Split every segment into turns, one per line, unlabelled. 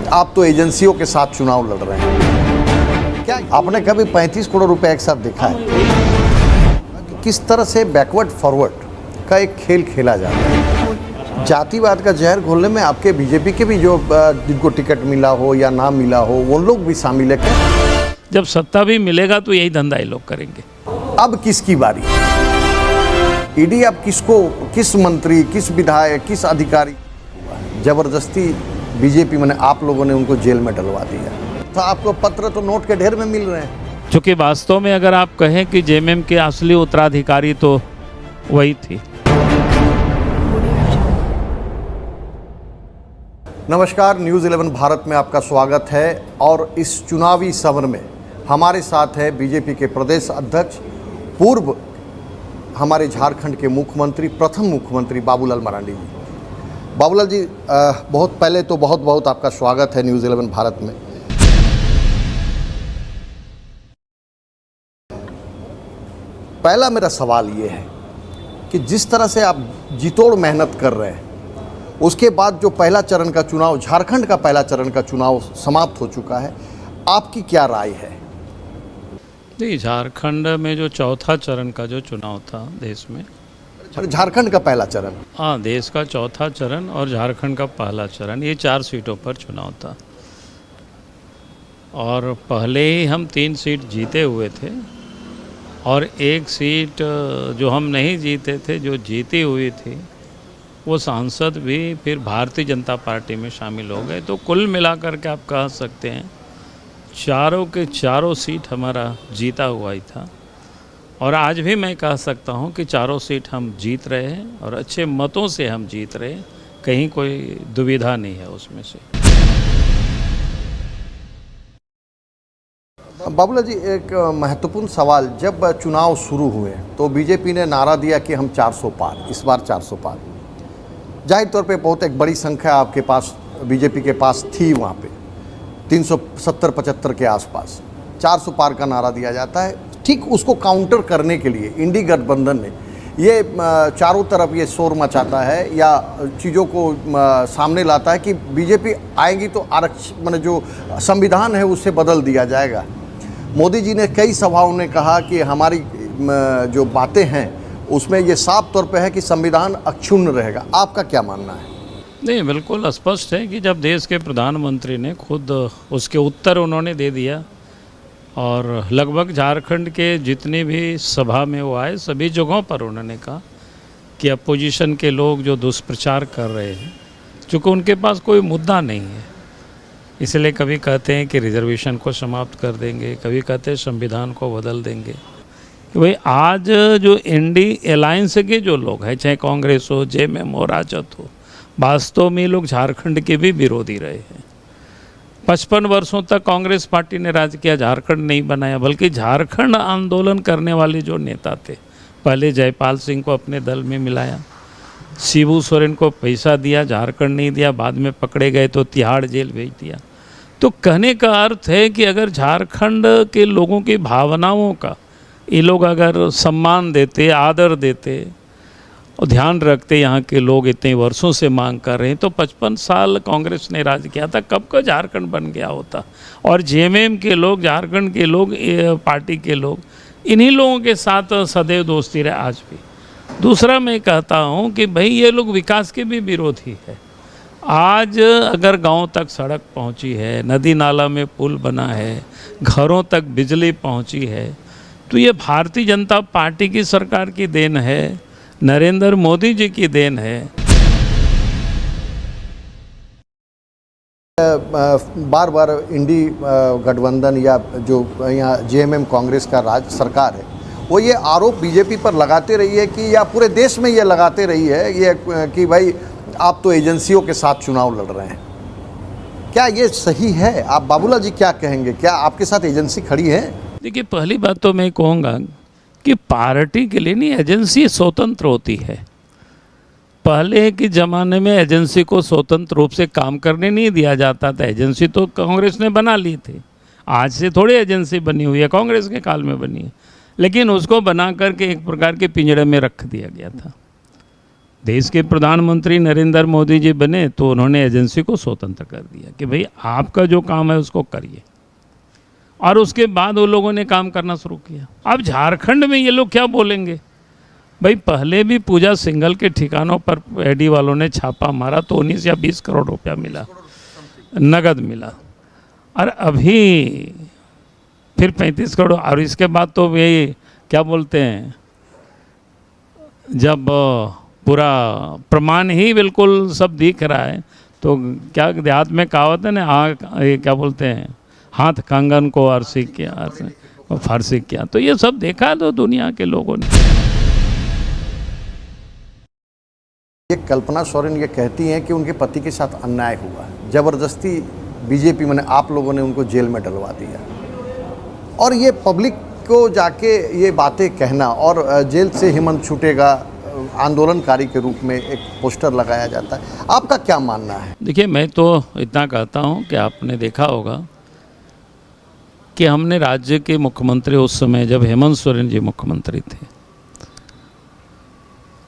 आप तो एजेंसियों के साथ चुनाव लड़ रहे हैं, क्या आपने कभी 35 करोड़ रुपए एक साथ देखा है? किस तरह से बैकवर्ड फॉरवर्ड का एक खेल खेला जाता है। जातिवाद का जहर घोलने में आपके बीजेपी के भी जो जिनको टिकट मिला हो या ना मिला हो वो लोग भी शामिल है क्या?
जब सत्ता भी मिलेगा तो यही धंधा ये लोग करेंगे।
अब किसकी बारी? ईडी अब किसको, किस मंत्री, किस विधायक, किस अधिकारी जबरदस्ती बीजेपी मैंने आप लोगों ने उनको जेल में डलवा दिया। तो आपको पत्र तो नोट के ढेर में मिल रहे हैं।
चूँकि वास्तव में अगर आप कहें कि जेएमएम के असली उत्तराधिकारी तो वही थी।
नमस्कार, न्यूज़ 11 भारत में आपका स्वागत है। और इस चुनावी समर में हमारे साथ है बीजेपी के प्रदेश अध्यक्ष, पूर्व हमारे झारखंड के मुख्यमंत्री, प्रथम मुख्यमंत्री बाबूलाल मरांडी जी। बाबूलाल जी, बहुत पहले तो बहुत बहुत आपका स्वागत है न्यूज़ 11 भारत में। पहला मेरा सवाल ये है कि जिस तरह से आप जितोड़ मेहनत कर रहे हैं, उसके बाद जो पहला चरण का चुनाव, झारखंड का पहला चरण का चुनाव समाप्त हो चुका है, आपकी क्या राय है?
नहीं, झारखंड में जो चौथा चरण का जो चुनाव था देश में,
झारखंड का पहला चरण,
हाँ, देश का चौथा चरण और झारखंड का पहला चरण, ये 4 सीटों पर चुनाव था। और पहले ही हम 3 सीट जीते हुए थे और 1 सीट जो हम नहीं जीते थे, जो जीती हुई थी, वो सांसद भी फिर भारतीय जनता पार्टी में शामिल हो गए। तो कुल मिलाकर के आप कह सकते हैं चारों के चारों सीट हमारा जीता हुआ ही था। और आज भी मैं कह सकता हूं कि चारों सीट हम जीत रहे हैं और अच्छे मतों से हम जीत रहे हैं, कहीं कोई दुविधा नहीं है उसमें से।
बाबूलाल जी, एक महत्वपूर्ण सवाल, जब चुनाव शुरू हुए तो बीजेपी ने नारा दिया कि हम 400 पार, इस बार 400 पार। जाहिर तौर पे बहुत एक बड़ी संख्या आपके पास, बीजेपी के पास थी वहाँ पे, 370-75 के आसपास 400 पार का नारा दिया जाता है। ठीक उसको काउंटर करने के लिए इंडी गठबंधन ने ये चारों तरफ ये शोर मचाता है या चीज़ों को सामने लाता है कि बीजेपी आएगी तो आरक्षण माने जो संविधान है उससे बदल दिया जाएगा। मोदी जी ने कई सभाओं में कहा कि हमारी जो बातें हैं उसमें ये साफ तौर पे है कि संविधान अक्षुण्ण रहेगा। आपका क्या मानना है?
नहीं, बिल्कुल स्पष्ट है कि जब देश के प्रधानमंत्री ने खुद उसके उत्तर उन्होंने दे दिया और लगभग झारखंड के जितनी भी सभा में वो आए, सभी जगहों पर उन्होंने कहा कि अपोजिशन के लोग जो दुष्प्रचार कर रहे हैं, चूँकि उनके पास कोई मुद्दा नहीं है, इसलिए कभी कहते हैं कि रिजर्वेशन को समाप्त कर देंगे, कभी कहते हैं संविधान को बदल देंगे। कि भाई आज जो इंडी अलायंस के जो लोग हैं, चाहे कांग्रेस हो, जेएमएम हो, राजद हो, वास्तव में लोग झारखंड के भी विरोधी रहे हैं। 55 वर्षों तक कांग्रेस पार्टी ने राज किया, झारखंड नहीं बनाया। बल्कि झारखंड आंदोलन करने वाले जो नेता थे, पहले जयपाल सिंह को अपने दल में मिलाया, शिबू सोरेन को पैसा दिया, झारखंड नहीं दिया, बाद में पकड़े गए तो तिहाड़ जेल भेज दिया। तो कहने का अर्थ है कि अगर झारखंड के लोगों की भावनाओं का ये लोग अगर सम्मान देते, आदर देते और ध्यान रखते, यहाँ के लोग इतने वर्षों से मांग कर रहे हैं, तो 55 साल कांग्रेस ने राज किया था, कब का झारखंड बन गया होता। और जेएमएम के लोग, झारखंड के लोग, पार्टी के लोग, इन्हीं लोगों के साथ सदैव दोस्ती रहे आज भी। दूसरा मैं कहता हूँ कि भाई ये लोग विकास के भी विरोधी है। आज अगर गांव तक सड़क पहुँची है, नदी नाला में पुल बना है, घरों तक बिजली पहुँची है, तो ये भारतीय जनता पार्टी की सरकार की देन है, नरेंद्र मोदी जी की देन है।
बार बार इंडी गठबंधन या जो यहाँ जेएमएम कांग्रेस का राज सरकार है, वो ये आरोप बीजेपी पर लगाते रही है कि, या पूरे देश में ये लगाते रही है ये कि भाई आप तो एजेंसियों के साथ चुनाव लड़ रहे हैं। क्या ये सही है? आप बाबूलाल जी क्या कहेंगे? क्या आपके साथ एजेंसी खड़ी है?
देखिए, पहली बात तो मैं कहूँगा कि पार्टी के लिए नहीं, एजेंसी स्वतंत्र होती है। पहले के ज़माने में एजेंसी को स्वतंत्र रूप से काम करने नहीं दिया जाता था। एजेंसी तो कांग्रेस ने बना ली थी, आज से थोड़ी एजेंसी बनी हुई है, कांग्रेस के काल में बनी है, लेकिन उसको बना करके एक प्रकार के पिंजड़े में रख दिया गया था। देश के प्रधानमंत्री नरेंद्र मोदी जी बने तो उन्होंने एजेंसी को स्वतंत्र कर दिया कि भाई आपका जो काम है उसको करिए, और उसके बाद वो लोगों ने काम करना शुरू किया। अब झारखंड में ये लोग क्या बोलेंगे? भाई पहले भी पूजा सिंघल के ठिकानों पर एडी वालों ने छापा मारा तो 19 या 20 करोड़ रुपया मिला, नगद मिला, और अभी फिर 35 करोड़, और इसके बाद तो ये क्या बोलते हैं, जब पूरा प्रमाण ही बिल्कुल सब दिख रहा है तो क्या देहात में कहावत है ना, ये क्या बोलते हैं, हाथ कंगन को आरसी किया, फारसी किया, तो ये सब देखा तो दुनिया के लोगों ने।
ये कल्पना सोरेन ये कहती हैं कि उनके पति के साथ अन्याय हुआ, ज़बरदस्ती बीजेपी मैंने आप लोगों ने उनको जेल में डलवा दिया, और ये पब्लिक को जाके ये बातें कहना, और जेल से हेमंत छूटेगा आंदोलनकारी के रूप में एक पोस्टर लगाया जाता है, आपका क्या मानना है?
देखिए, मैं तो इतना कहता हूँ कि आपने देखा होगा कि हमने राज्य के मुख्यमंत्री उस समय जब हेमंत सोरेन जी मुख्यमंत्री थे,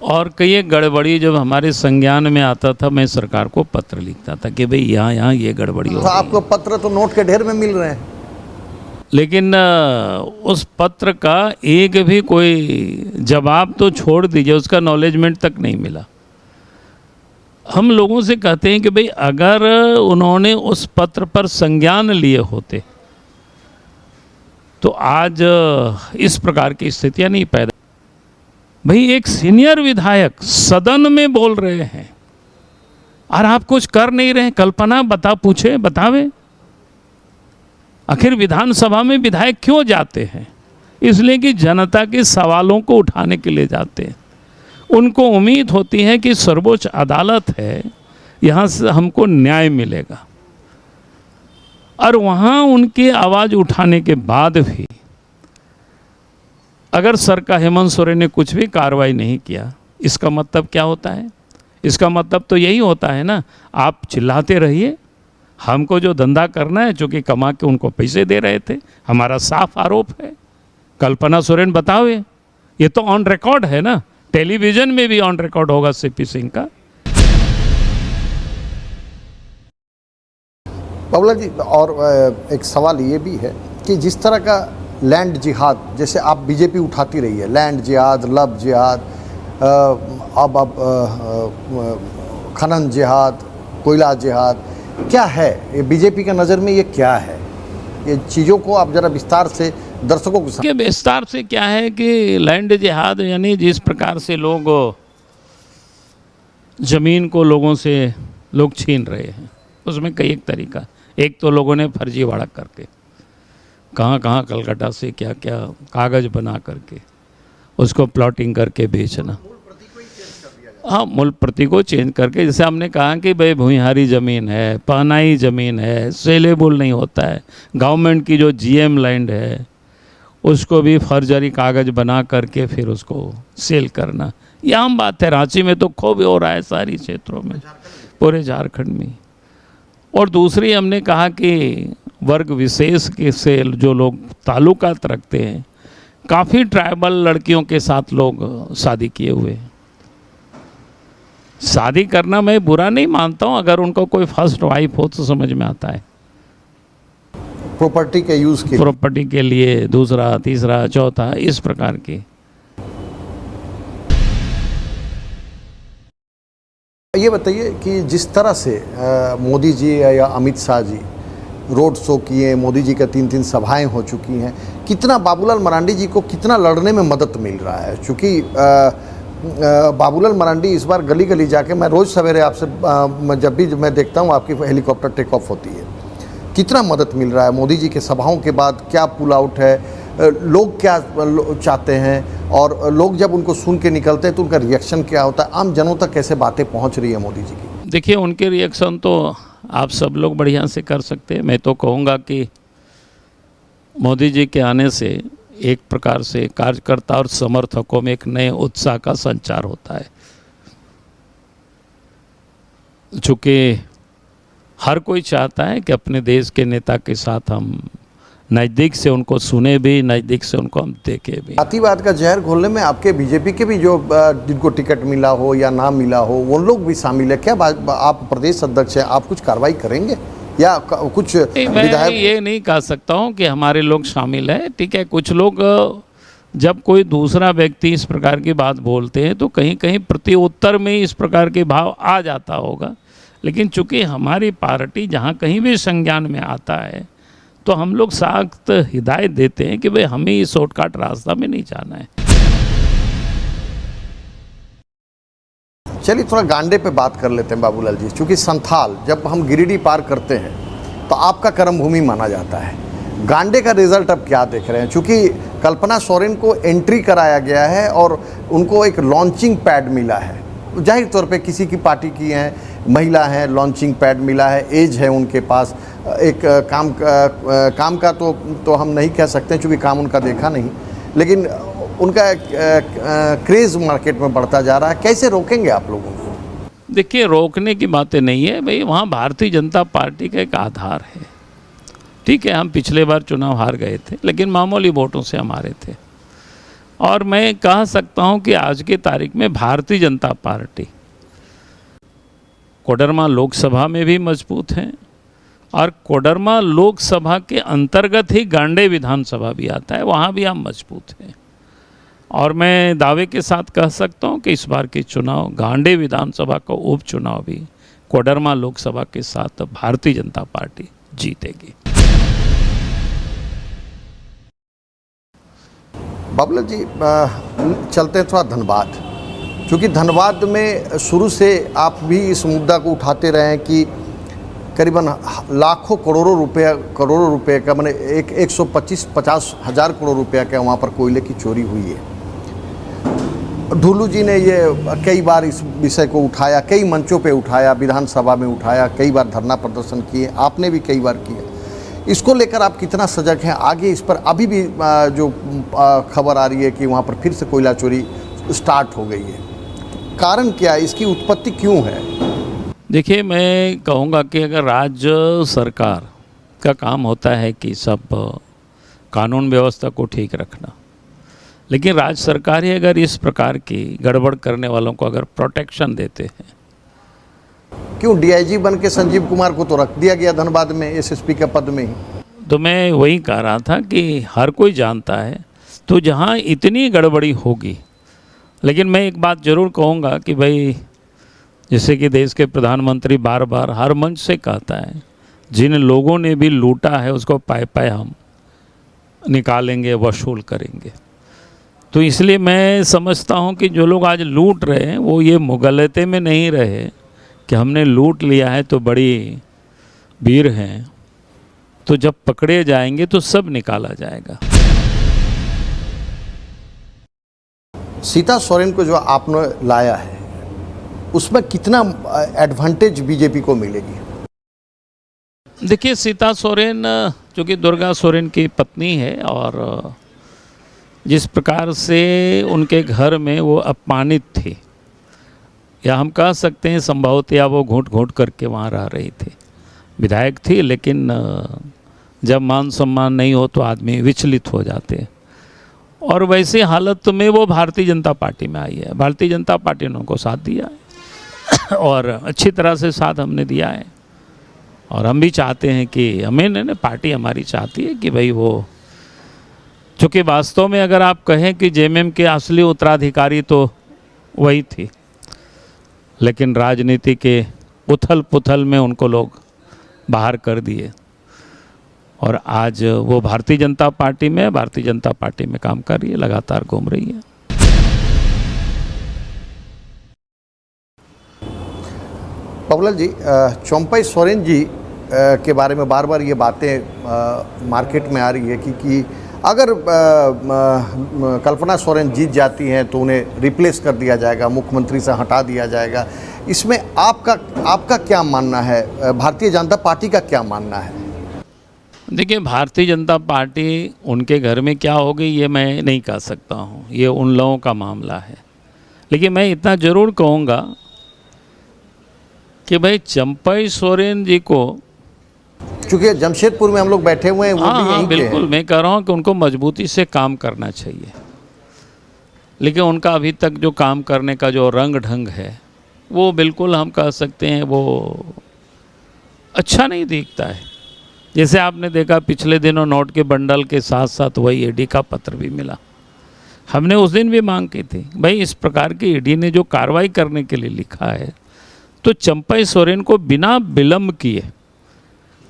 और कई एक गड़बड़ी जब हमारे संज्ञान में आता था, मैं सरकार को पत्र लिखता था कि भाई यहाँ ये गड़बड़ी हो
तो आपको पत्र तो नोट के ढेर में मिल रहे हैं,
लेकिन उस पत्र का एक भी कोई जवाब तो छोड़ दीजिए, उसका एक्नॉलेजमेंट तक नहीं मिला। हम लोगों से कहते हैं कि भाई अगर उन्होंने उस पत्र पर संज्ञान लिए होते तो आज इस प्रकार की स्थितियां नहीं पैदा। भाई एक सीनियर विधायक सदन में बोल रहे हैं और आप कुछ कर नहीं रहे, कल्पना पूछे बतावे। आखिर विधानसभा में विधायक क्यों जाते हैं? इसलिए कि जनता के सवालों को उठाने के लिए जाते हैं। उनको उम्मीद होती है कि सर्वोच्च अदालत है, यहाँ से हमको न्याय मिलेगा, और वहाँ उनकी आवाज़ उठाने के बाद भी अगर सरकार हेमंत सोरेन ने कुछ भी कार्रवाई नहीं किया, इसका मतलब क्या होता है? इसका मतलब तो यही होता है ना, आप चिल्लाते रहिए, हमको जो धंधा करना है, चूँकि कमा के उनको पैसे दे रहे थे, हमारा साफ आरोप है। कल्पना सोरेन बतावे, ये तो ऑन रिकॉर्ड है ना, टेलीविजन में भी ऑन रिकॉर्ड होगा सीपी सिंह का।
बाबूलाल जी, और एक सवाल ये भी है कि जिस तरह का लैंड जिहाद, जैसे आप बीजेपी उठाती रही है, लैंड जिहाद, लव जिहाद, अब खनन जिहाद, कोयला जिहाद, क्या है ये बीजेपी का नज़र में, ये क्या है? ये चीज़ों को आप जरा विस्तार से दर्शकों को
के विस्तार से क्या है कि लैंड जिहाद यानी जिस प्रकार से लोग ज़मीन को लोगों से लोग छीन रहे हैं, उसमें कई एक तरीका। एक तो लोगों ने फर्जीवाड़ा करके कहाँ कहाँ कलकत्ता से क्या क्या कागज़ बना करके उसको प्लॉटिंग करके बेचना। हाँ, मूल प्रति को चेंज करके, जैसे हमने कहा कि भाई भूमिहारी ज़मीन है, पहनाई ज़मीन है, सेलेबल नहीं होता है, गवर्नमेंट की जो जीएम लैंड है उसको भी फर्जरी कागज़ बना करके फिर उसको सेल करना, ये आम बात है। रांची में तो खूब हो रहा है, सारी क्षेत्रों में, पूरे झारखंड में। और दूसरी हमने कहा कि वर्ग विशेष के से जो लोग ताल्लुकात रखते हैं, काफ़ी ट्राइबल लड़कियों के साथ लोग शादी किए हुए हैं। शादी करना मैं बुरा नहीं मानता हूँ, अगर उनको कोई फर्स्ट वाइफ हो तो समझ में आता है,
प्रॉपर्टी के यूज़ के,
प्रॉपर्टी के लिए, दूसरा तीसरा चौथा, इस प्रकार की।
ये बताइए कि जिस तरह से मोदी जी या अमित शाह जी रोड शो किए, मोदी जी का 3-3 सभाएं हो चुकी हैं, कितना बाबूलाल मरांडी जी को कितना लड़ने में मदद मिल रहा है? क्योंकि बाबूलाल मरांडी इस बार गली गली जाके, मैं रोज़ सवेरे आपसे जब भी मैं देखता हूँ आपकी हेलीकॉप्टर टेक ऑफ होती है, कितना मदद मिल रहा है मोदी जी के सभाओं के बाद? क्या पुल आउट है, लोग क्या चाहते हैं, और लोग जब उनको सुन के निकलते हैं तो उनका रिएक्शन क्या होता है? आम जनों तक कैसे बातें पहुंच रही है मोदी जी की?
देखिए, उनके रिएक्शन तो आप सब लोग बढ़िया से कर सकते हैं। मैं तो कहूँगा कि मोदी जी के आने से एक प्रकार से कार्यकर्ता और समर्थकों में एक नए उत्साह का संचार होता है, चूँकि हर कोई चाहता है कि अपने देश के नेता के साथ हम नज़दीक से उनको सुने भी, नज़दीक से उनको हम देखे भी।
जातिवाद का जहर घोलने में आपके बीजेपी के भी जो जिनको टिकट मिला हो या ना मिला हो वो लोग भी शामिल है क्या? आप प्रदेश अध्यक्ष हैं, आप कुछ कार्रवाई करेंगे या कुछ
मैं
विधायक?
ये नहीं कह सकता हूँ कि हमारे लोग शामिल है। ठीक है, कुछ लोग जब कोई दूसरा व्यक्ति इस प्रकार की बात बोलते हैं तो कहीं कहीं प्रति उत्तर में इस प्रकार के भाव आ जाता होगा, लेकिन चूंकि हमारी पार्टी जहाँ कहीं भी संज्ञान में आता है तो हम लोग सख्त हिदायत देते हैं कि भाई हमें इस शॉर्टकट रास्ता में नहीं जाना है।
चलिए थोड़ा गांडे पे बात कर लेते हैं बाबूलाल जी। चूँकि संथाल जब हम गिरिडीह पार करते हैं तो आपका कर्म भूमि माना जाता है। गांडे का रिजल्ट अब क्या देख रहे हैं? चूँकि कल्पना सोरेन को एंट्री कराया गया है और उनको एक लॉन्चिंग पैड मिला है। जाहिर तौर पे किसी की पार्टी की हैं, महिला हैं, लॉन्चिंग पैड मिला है, एज है उनके पास, एक काम का तो हम नहीं कह सकते चूँकि काम उनका देखा नहीं, लेकिन उनका क्रेज़ मार्केट में बढ़ता जा रहा है। कैसे रोकेंगे आप लोगों को?
देखिए, रोकने की बातें नहीं है भाई, वहाँ भारतीय जनता पार्टी का एक आधार है। ठीक है, हम पिछले बार चुनाव हार गए थे लेकिन मामूली वोटों से हम हारे थे, और मैं कह सकता हूँ कि आज की तारीख में भारतीय जनता पार्टी कोडरमा लोकसभा में भी मजबूत है और कोडरमा लोकसभा के अंतर्गत ही गांडे विधानसभा भी आता है, वहाँ भी हम मजबूत हैं। और मैं दावे के साथ कह सकता हूँ कि इस बार के चुनाव गांडे विधानसभा का उपचुनाव भी कोडरमा लोकसभा के साथ भारतीय जनता पार्टी जीतेगी।
बाबूलाल जी, चलते हैं थोड़ा धनबाद। क्योंकि धनबाद में शुरू से आप भी इस मुद्दा को उठाते रहे हैं कि करीबन लाखों करोड़ों रुपए का, मैंने 125-50 हज़ार करोड़ रुपया का वहाँ पर कोयले की चोरी हुई है। ढुल्लू जी ने ये कई बार इस विषय को उठाया, कई मंचों पे उठाया, विधानसभा में उठाया, कई बार धरना प्रदर्शन किए, आपने भी कई बार किया। इसको लेकर आप कितना सजग हैं? आगे इस पर अभी भी जो खबर आ रही है कि वहाँ पर फिर से कोयला चोरी स्टार्ट हो गई है, कारण क्या है? इसकी उत्पत्ति क्यों है?
देखिए, मैं कहूँगा कि अगर राज्य सरकार का काम होता है कि सब कानून व्यवस्था को ठीक रखना, लेकिन राज्य सरकार ही अगर इस प्रकार की गड़बड़ करने वालों को अगर प्रोटेक्शन देते हैं,
क्यों डीआईजी बन के संजीव कुमार को तो रख दिया गया धनबाद में एसएसपी के पद में ही।
तो मैं वही कह रहा था कि हर कोई जानता है, तो जहाँ इतनी गड़बड़ी होगी, लेकिन मैं एक बात ज़रूर कहूँगा कि भाई, जैसे कि देश के प्रधानमंत्री बार बार हर मंच से कहता है, जिन लोगों ने भी लूटा है उसको पाए पाए हम निकालेंगे, वसूल करेंगे। तो इसलिए मैं समझता हूँ कि जो लोग आज लूट रहे हैं वो ये मुगलते में नहीं रहे कि हमने लूट लिया है तो बड़ी वीर हैं, तो जब पकड़े जाएंगे तो सब निकाला जाएगा।
सीता सोरेन को जो आपने लाया है उसमें कितना एडवांटेज बीजेपी को मिलेगी?
देखिए, सीता सोरेन जो कि दुर्गा सोरेन की पत्नी है, और जिस प्रकार से उनके घर में वो अपमानित थी, या हम कह सकते हैं संभवतः वो घूंट घूंट करके वहाँ रह रही थी। विधायक थी, लेकिन जब मान सम्मान नहीं हो तो आदमी विचलित हो जाते हैं, और वैसे हालत में वो भारतीय जनता पार्टी में आई है। भारतीय जनता पार्टी ने उनको साथ दिया है और अच्छी तरह से साथ हमने दिया है, और हम भी चाहते हैं कि हमें पार्टी हमारी चाहती है कि भाई वो, चूँकि वास्तव में अगर आप कहें कि जेएमएम के असली उत्तराधिकारी तो वही थी, लेकिन राजनीति के उथल पुथल में उनको लोग बाहर कर दिए, और आज वो भारतीय जनता पार्टी में काम कर रही है, लगातार घूम रही है।
बाबूलाल जी, चंपई सोरेन जी के बारे में बार बार ये बातें मार्केट में आ रही है कि अगर कल्पना सोरेन जीत जाती हैं तो उन्हें रिप्लेस कर दिया जाएगा, मुख्यमंत्री से हटा दिया जाएगा। इसमें आपका क्या मानना है? भारतीय जनता पार्टी का क्या मानना है?
देखिए, भारतीय जनता पार्टी उनके घर में क्या होगी ये मैं नहीं कह सकता हूँ, ये उन लोगों का मामला है। लेकिन मैं इतना ज़रूर कहूँगा कि भाई चंपई सोरेन जी को
चूंकि जमशेदपुर में हम लोग बैठे हुए हैं, वो भी
हाँ
यहीं के
बिल्कुल,
हैं।
मैं कह रहा हूँ कि उनको मजबूती से काम करना चाहिए, लेकिन उनका अभी तक जो काम करने का जो रंग ढंग है वो बिल्कुल हम कह सकते हैं वो अच्छा नहीं दिखता है। जैसे आपने देखा पिछले दिनों नोट के बंडल के साथ साथ वही ईडी का पत्र भी मिला। हमने उस दिन भी मांग की थी, भाई इस प्रकार की ईडी ने जो कार्रवाई करने के लिए लिखा है तो चंपई सोरेन को बिना विलंब किए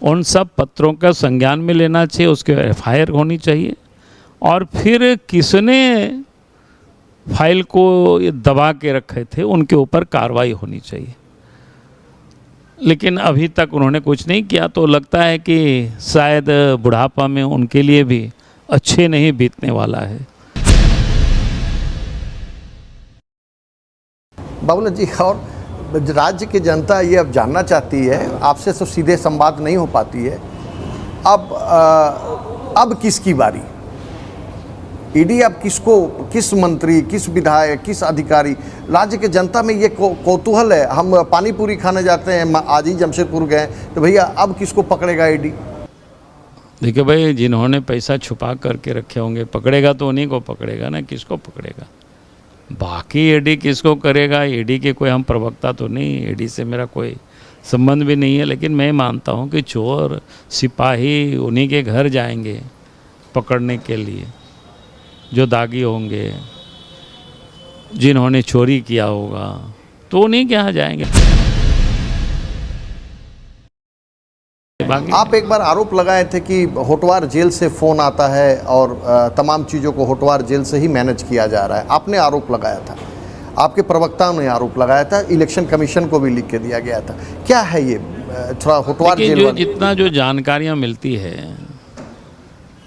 उन सब पत्रों का संज्ञान में लेना चाहिए, उसके एफआईआर होनी चाहिए, और फिर किसने फाइल को ये दबा के रखे थे उनके ऊपर कार्रवाई होनी चाहिए। लेकिन अभी तक उन्होंने कुछ नहीं किया, तो लगता है कि शायद बुढ़ापा में उनके लिए भी अच्छे नहीं बीतने वाला है।
बाबूलाल जी, और राज्य की जनता ये अब जानना चाहती है, आपसे तो सीधे संवाद नहीं हो पाती है, अब किसकी बारी? ईडी अब किसको, किस मंत्री, किस विधायक, किस अधिकारी? राज्य के जनता में ये कौतूहल है। हम पानी पूरी खाने जाते हैं, आज ही जमशेदपुर गए, तो भैया अब किसको पकड़ेगा ईडी?
देखिए भाई, जिन्होंने पैसा छुपा करके रखे होंगे पकड़ेगा तो उन्हीं को पकड़ेगा ना, किसको पकड़ेगा? बाकी ईडी किसको करेगा? ईडी के कोई हम प्रवक्ता तो नहीं, ईडी से मेरा कोई संबंध भी नहीं है, लेकिन मैं मानता हूँ कि चोर सिपाही उन्हीं के घर जाएंगे पकड़ने के लिए, जो दागी होंगे, जिन्होंने चोरी किया होगा, तो उन्हीं के यहाँ जाएंगे।
आप एक बार आरोप लगाए थे कि होटवार जेल से फ़ोन आता है और तमाम चीज़ों को होटवार जेल से ही मैनेज किया जा रहा है, आपने आरोप लगाया था, आपके प्रवक्ताओं ने आरोप लगाया था, इलेक्शन कमीशन को भी लिख के दिया गया था। क्या है ये थोड़ा होटवार जेल
जो जितना जो जानकारियाँ मिलती है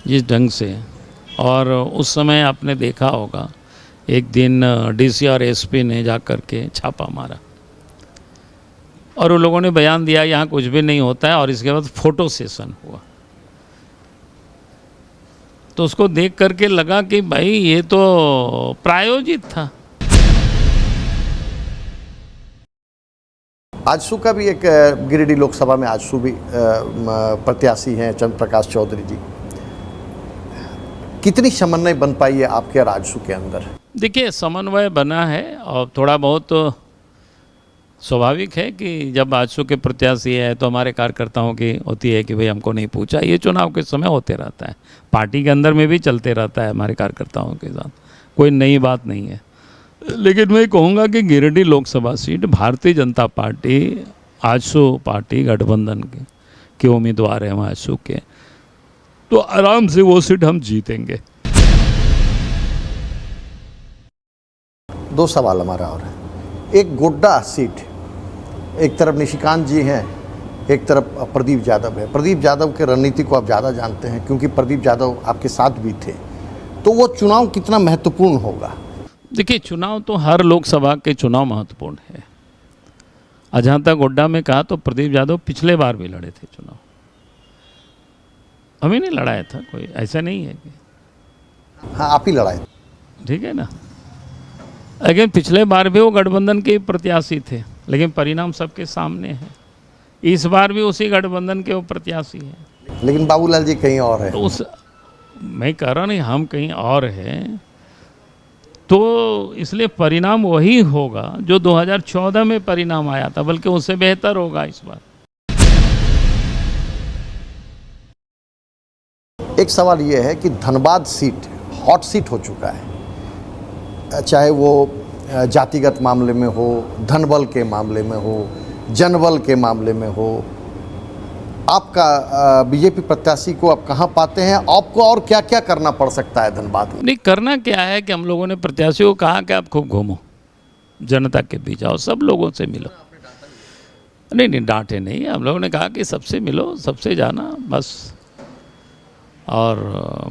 जिस ढंग से, और उस समय आपने देखा होगा एक दिन डीसी और एसपी ने जा कर के छापा मारा और उन लोगों ने बयान दिया यहाँ कुछ भी नहीं होता है, और इसके बाद फोटो सेशन हुआ। तो उसको देख करके लगा कि भाई ये तो प्रायोजित था।
आजसू का भी एक गिरिडीह लोकसभा में आजसू भी प्रत्याशी हैं चंद्र प्रकाश चौधरी जी। कितनी समन्वय बन पाई है आपके और आजसू के अंदर?
देखिए, समन्वय बना है और थोड़ा बहुत स्वाभाविक है कि जब आजसू के प्रत्याशी है तो हमारे कार्यकर्ताओं की होती है कि भाई हमको नहीं पूछा। ये चुनाव के समय होते रहता है, पार्टी के अंदर में भी चलते रहता है हमारे कार्यकर्ताओं के साथ, कोई नई बात नहीं है। लेकिन मैं कहूँगा कि Giridih Lok Sabha seat Bharatiya Janata party AJSU party गठबंधन के उम्मीदवार हैं आजसू के, तो आराम से वो सीट हम जीतेंगे।
दो सवाल हमारा और है। एक गोड्डा सीट, एक तरफ निशिकांत जी हैं, एक तरफ प्रदीप यादव है। प्रदीप यादव के रणनीति को आप ज़्यादा जानते हैं क्योंकि प्रदीप यादव आपके साथ भी थे, तो वो चुनाव कितना महत्वपूर्ण होगा?
देखिए, चुनाव तो हर लोकसभा के चुनाव महत्वपूर्ण है। जहाँ तक गोड्डा में कहा तो प्रदीप यादव पिछले बार भी लड़े थे चुनाव, हमें नहीं लड़ाया था कोई, ऐसा नहीं है कि
हाँ आप ही लड़ाए,
ठीक है ना। लेकिन पिछले बार भी वो गठबंधन के प्रत्याशी थे, लेकिन परिणाम सबके सामने है। इस बार भी उसी गठबंधन के वो प्रत्याशी हैं,
लेकिन बाबूलाल जी कहीं और है।
तो उस मैं कह रहा नहीं हम कहीं और हैं, तो इसलिए परिणाम वही होगा जो 2014 में परिणाम आया था, बल्कि उससे बेहतर होगा इस बार।
एक सवाल ये है कि धनबाद सीट हॉट सीट हो चुका है, चाहे वो जातिगत मामले में हो, धनबल के मामले में हो, जनबल के मामले में हो। आपका बीजेपी प्रत्याशी को आप कहाँ पाते हैं? आपको और क्या क्या करना पड़ सकता है धनबाद में?
नहीं, करना क्या है कि हम लोगों ने प्रत्याशी को कहा कि आप खूब घूमो, जनता के बीच आओ, सब लोगों से मिलो। नहीं, डांटे नहीं, हम लोगों ने कहा कि सबसे मिलो, सबसे जाना बस, और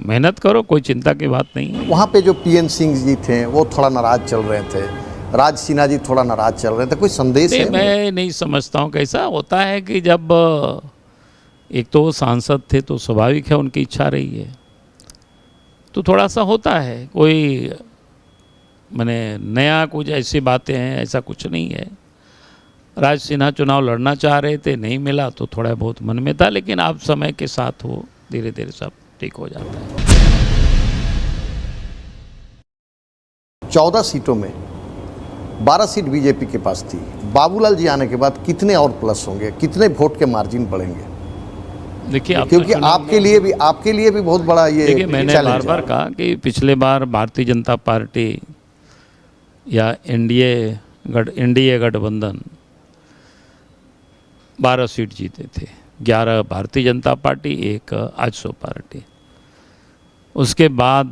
मेहनत करो, कोई चिंता की बात नहीं है।
वहाँ पे जो पीएन सिंह जी थे वो थोड़ा नाराज चल रहे थे, राज सिन्हा जी थोड़ा नाराज चल रहे थे, कोई संदेश है?
मैं नहीं समझता हूँ। कैसा होता है कि जब एक तो वो सांसद थे तो स्वाभाविक है उनकी इच्छा रही है, तो थोड़ा सा होता है, कोई मैंने नया कुछ ऐसी बातें हैं, ऐसा कुछ नहीं है। राज सिन्हा चुनाव लड़ना चाह रहे थे, नहीं मिला तो थोड़ा बहुत मन में था, लेकिन अब समय के साथ वो धीरे धीरे सब ठीक हो जाता है।
14 सीटों में 12 सीट बीजेपी के पास थी। बाबूलाल जी आने के बाद कितने और प्लस होंगे, कितने वोट के मार्जिन बढ़ेंगे?
देखिए,
क्योंकि आपके लिए भी बहुत बड़ा ये
देखिए, मैंने
चैलेंज
बार बार कहा कि पिछले बार भारतीय जनता पार्टी या एनडीए गठबंधन 12 सीट जीते थे, 11 भारतीय जनता पार्टी, 1 आजसू पार्टी। उसके बाद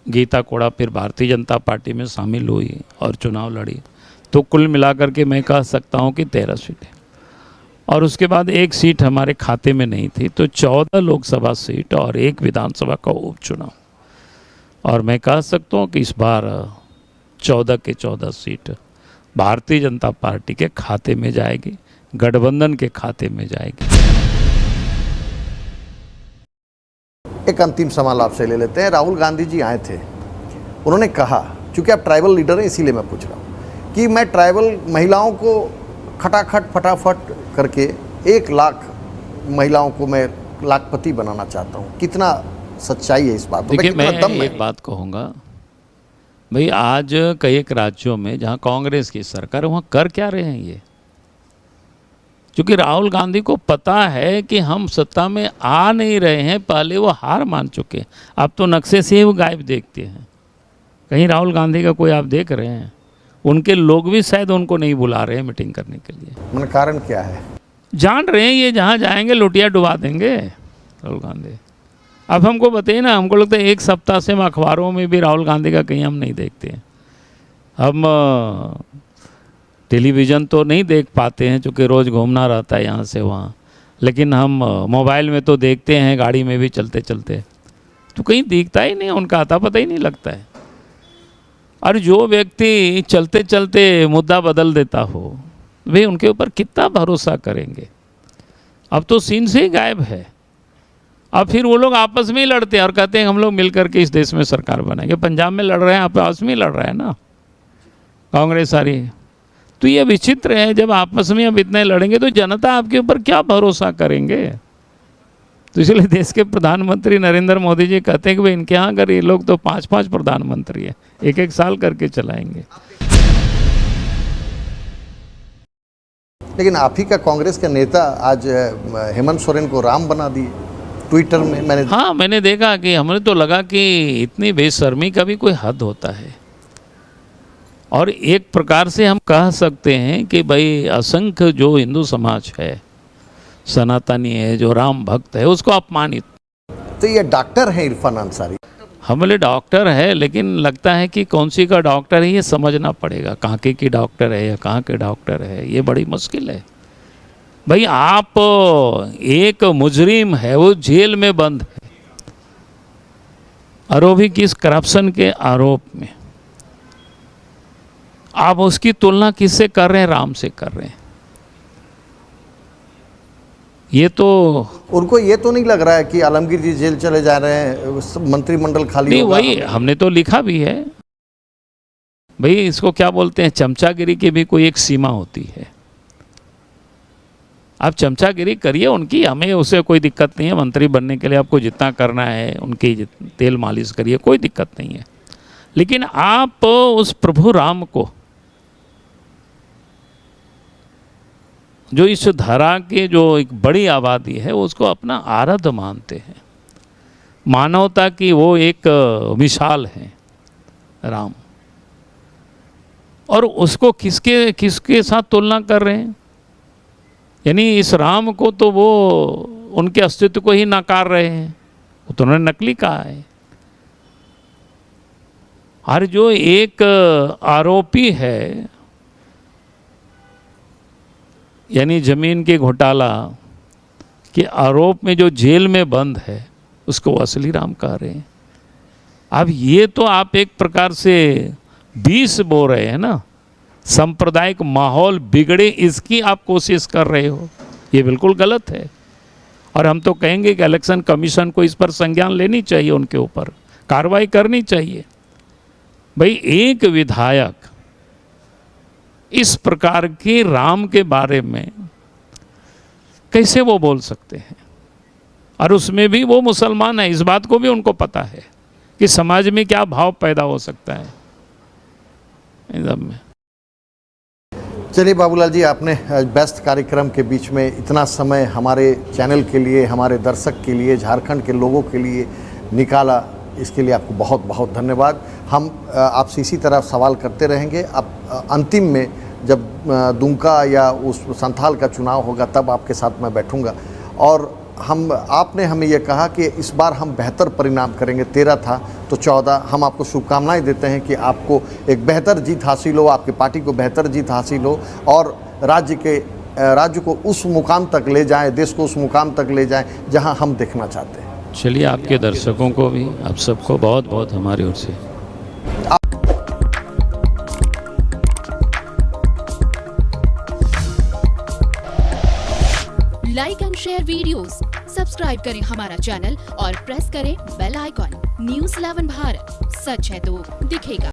गीता कोड़ा फिर भारतीय जनता पार्टी में शामिल हुई और चुनाव लड़ी, तो कुल मिलाकर के मैं कह सकता हूं कि 13 सीटें। और उसके बाद 1 सीट हमारे खाते में नहीं थी, तो 14 लोकसभा सीट और 1 विधानसभा का उपचुनाव। और मैं कह सकता हूं कि इस बार 14 के 14 सीट भारतीय जनता पार्टी के खाते में जाएगी, गठबंधन के खाते में जाएगी।
एक अंतिम सवाल आपसे ले लेते हैं। राहुल गांधी जी आए थे, उन्होंने कहा, चूंकि आप ट्राइबल लीडर हैं इसीलिए मैं पूछ रहा हूँ, कि मैं ट्राइबल महिलाओं को खटाखट फटाफट करके 1 लाख महिलाओं को मैं लाखपति बनाना चाहता हूँ। कितना सच्चाई है इस बात में?
देखिए, मैं एक बात कहूँगा भाई, आज कई एक राज्यों में जहाँ कांग्रेस की सरकार है, वहाँ कर क्या रहे हैं ये? क्योंकि राहुल गांधी को पता है कि हम सत्ता में आ नहीं रहे हैं, पहले वो हार मान चुके हैं। आप तो नक्शे से ही वो गायब देखते हैं, कहीं राहुल गांधी का कोई आप देख रहे हैं? उनके लोग भी शायद उनको नहीं बुला रहे हैं मीटिंग करने के लिए।
मन कारण क्या है?
जान रहे हैं ये जहाँ जाएंगे लुटिया डुबा देंगे राहुल गांधी। अब हमको बताइए ना, हमको लगता है 1 सप्ताह से हम अखबारों में भी राहुल गांधी का कहीं हम नहीं देखते हैं। हम टेलीविज़न तो नहीं देख पाते हैं क्योंकि रोज़ घूमना रहता है यहाँ से वहाँ, लेकिन हम मोबाइल में तो देखते हैं, गाड़ी में भी चलते चलते, तो कहीं दिखता ही नहीं, उनका आता पता ही नहीं लगता है। और जो व्यक्ति चलते चलते मुद्दा बदल देता हो, वे उनके ऊपर कितना भरोसा करेंगे? अब तो सीन से ही गायब है। अब फिर वो लोग आपस में ही लड़ते हैं और कहते हैं हम लोग मिलकर के इस देश में सरकार बनाएंगे। पंजाब में लड़ रहे हैं, आपस में ही लड़ रहे हैं ना कांग्रेस सारी। तो ये विचित्र है, जब आपस में अब इतने लड़ेंगे तो जनता आपके ऊपर क्या भरोसा करेंगे? तो इसलिए देश के प्रधानमंत्री नरेंद्र मोदी जी कहते हैं कि भाई इनके यहाँ अगर ये लोग तो 5-5 प्रधानमंत्री है, 1-1 साल करके चलाएंगे।
लेकिन आप ही का कांग्रेस का नेता आज हेमंत सोरेन को राम बना दिए ट्विटर में।
मैंने देखा कि हमें तो लगा कि इतनी बेशर्मी का भी कोई हद होता है। और एक प्रकार से हम कह सकते हैं कि भाई असंख्य जो हिंदू समाज है, सनातनी है, जो राम भक्त है, उसको अपमानित।
तो ये डॉक्टर है इरफान अंसारी,
हमारे डॉक्टर है, लेकिन लगता है कि कौन सी का डॉक्टर है ये समझना पड़ेगा। कहाँ की डॉक्टर है या कहाँ के डॉक्टर है, ये बड़ी मुश्किल है। भाई आप एक मुजरिम है, वो जेल में बंद है और वो भी किस करप्शन के आरोप में। आप उसकी तुलना किससे कर रहे हैं? राम से कर रहे हैं। ये तो
उनको ये तो नहीं लग रहा है कि आलमगीर जी जेल चले जा रहे हैं, मंत्रिमंडल खाली
नहीं,
होगा?
वही हमने तो लिखा भी है भाई, इसको क्या बोलते हैं, चमचागिरी की भी कोई एक सीमा होती है। आप चमचागिरी करिए उनकी, हमें उससे कोई दिक्कत नहीं है। मंत्री बनने के लिए आपको जितना करना है उनकी तेल मालिश करिए, कोई दिक्कत नहीं है। लेकिन आप उस प्रभु राम को, जो इस धरा के जो एक बड़ी आबादी है, उसको अपना आराध्य मानते हैं, मानवता की वो एक मिसाल है राम, और उसको किसके साथ तुलना कर रहे हैं? यानी इस राम को तो वो उनके अस्तित्व को ही नकार रहे हैं, वो तो उन्होंने नकली कहा है। और जो एक आरोपी है, यानी जमीन के घोटाला के आरोप में जो जेल में बंद है, उसको असली राम कह रहे हैं। अब ये तो आप एक प्रकार से बीस बो रहे हैं ना, सांप्रदायिक माहौल बिगड़े इसकी आप कोशिश कर रहे हो, ये बिल्कुल गलत है। और हम तो कहेंगे कि इलेक्शन कमीशन को इस पर संज्ञान लेनी चाहिए, उनके ऊपर कार्रवाई करनी चाहिए। भाई एक विधायक इस प्रकार की राम के बारे में कैसे वो बोल सकते हैं? और उसमें भी वो मुसलमान है, इस बात को भी उनको पता है कि समाज में क्या भाव पैदा हो सकता है इन सब में।
चलिए बाबूलाल जी, आपने व्यस्त कार्यक्रम के बीच में इतना समय हमारे चैनल के लिए, हमारे दर्शक के लिए, झारखंड के लोगों के लिए निकाला, इसके लिए आपको बहुत बहुत धन्यवाद। हम आपसे इसी तरह सवाल करते रहेंगे। अब अंतिम में जब दुमका या उस संथाल का चुनाव होगा तब आपके साथ मैं बैठूंगा और आपने हमें यह कहा कि इस बार हम बेहतर परिणाम करेंगे। 13 था तो 14। हम आपको शुभकामनाएं देते हैं कि आपको एक बेहतर जीत हासिल हो, आपकी पार्टी को बेहतर जीत हासिल हो और राज्य को उस मुकाम तक ले जाएं, देश को उस मुकाम तक ले जाएं जहां हम देखना चाहते हैं।
चलिए, आपके दर्शकों को भी, आप सबको बहुत बहुत हमारी ओर से
like and share videos, subscribe करें हमारा चैनल और प्रेस करें बेल आइकॉन। न्यूज़ 11 भारत, सच है तो दिखेगा।